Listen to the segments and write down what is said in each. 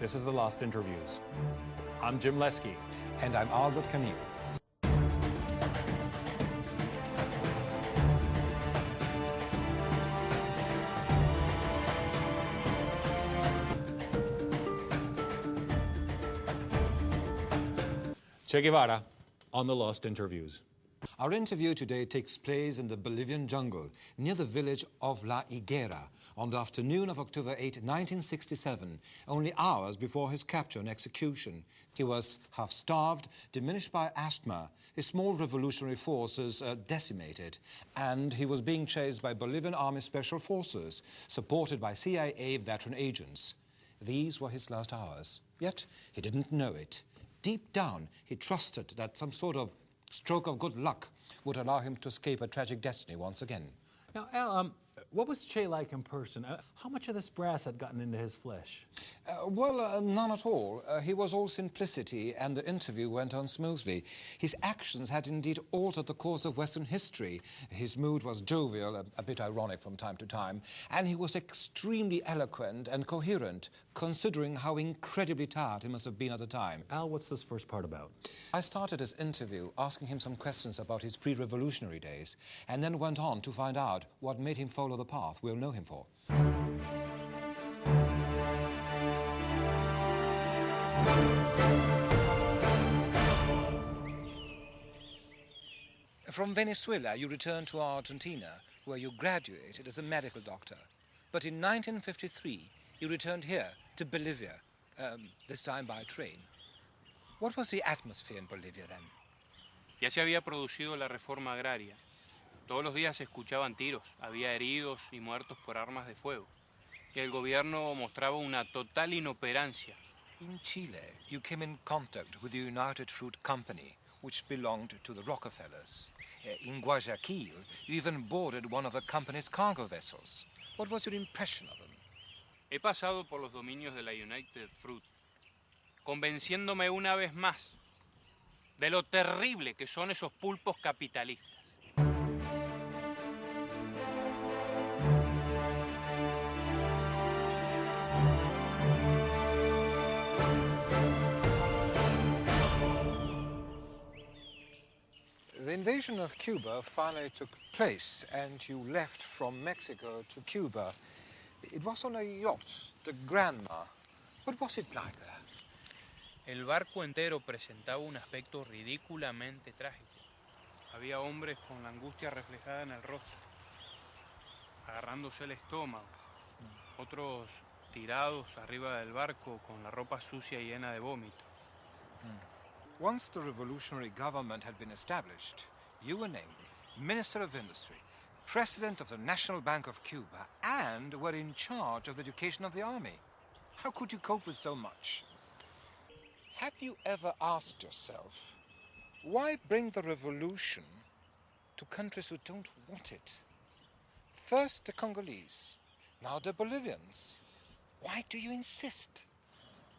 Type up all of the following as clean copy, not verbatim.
This is The Lost Interviews. I'm Jim Lesky. And I'm Albert Canil. Che Guevara on The Lost Interviews. Our interview today takes place in the Bolivian jungle, near the village of La Higuera, on the afternoon of October 8, 1967, only hours before his capture and execution. He was half-starved, diminished by asthma, his small revolutionary forces decimated, and he was being chased by Bolivian Army Special Forces, supported by CIA veteran agents. These were his last hours, yet he didn't know it. Deep down, he trusted that some sort of stroke of good luck would allow him to escape a tragic destiny once again. Now, Al, what was Che like in person? How much of this brass had gotten into his flesh? None at all. He was all simplicity, and the interview went on smoothly. His actions had indeed altered the course of Western history. His mood was jovial, a bit ironic from time to time, and he was extremely eloquent and coherent, considering how incredibly tired he must have been at the time. Al, what's this first part about? I started his interview asking him some questions about his pre-revolutionary days, and then went on to find out what made him follow the path we'll know him for. From Venezuela, you returned to Argentina, where you graduated as a medical doctor. But in 1953, you returned here to Bolivia, this time by train. What was the atmosphere in Bolivia then? Ya se había producido la reforma agraria. Todos los días se escuchaban tiros, había heridos y muertos por armas de fuego. Y el gobierno mostraba una total inoperancia. In Chile, you came in contact with the United Fruit Company, which belonged to the Rockefellers. In Guayaquil, you even boarded one of the company's cargo vessels. What was your impression of them? He pasado por los dominios de la United Fruit, convenciéndome una vez más de lo terrible que son esos pulpos capitalistas. The invasion of Cuba finally took place, and you left from Mexico to Cuba. It was on a yacht, the Granma. What was it like there? El barco entero presentaba un aspecto ridículamente trágico. Había hombres con la angustia reflejada en el rostro, agarrándose el estómago. Otros tirados arriba del barco con la ropa sucia y llena de vómito. Once the revolutionary government had been established, you were named Minister of Industry, President of the National Bank of Cuba, and were in charge of the education of the army. How could you cope with so much? Have you ever asked yourself, why bring the revolution to countries who don't want it? First the Congolese, now the Bolivians. Why do you insist?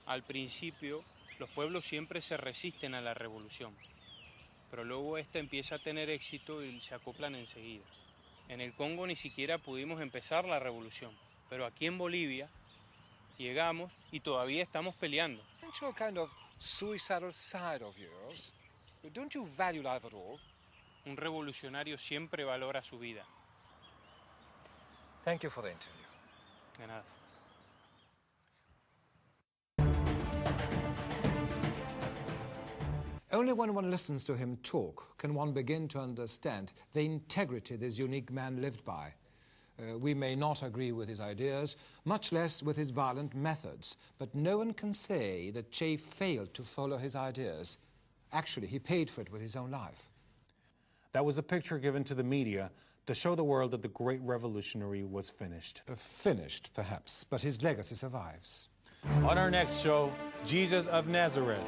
Al principio, los pueblos siempre se resisten a la revolución, pero luego esta empieza a tener éxito y se acoplan enseguida. En el Congo ni siquiera pudimos empezar la revolución, pero aquí en Bolivia llegamos y todavía estamos peleando. Isn't you a kind of suicidal side of yours? Don't you value life at all? Un revolucionario siempre valora su vida. Thank you for the interview. De nada. Only when one listens to him talk can one begin to understand the integrity this unique man lived by. We may not agree with his ideas, much less with his violent methods, but no one can say that Che failed to follow his ideas. Actually, he paid for it with his own life. That was a picture given to the media to show the world that the great revolutionary was finished. Finished, perhaps, but his legacy survives. On our next show, Jesus of Nazareth.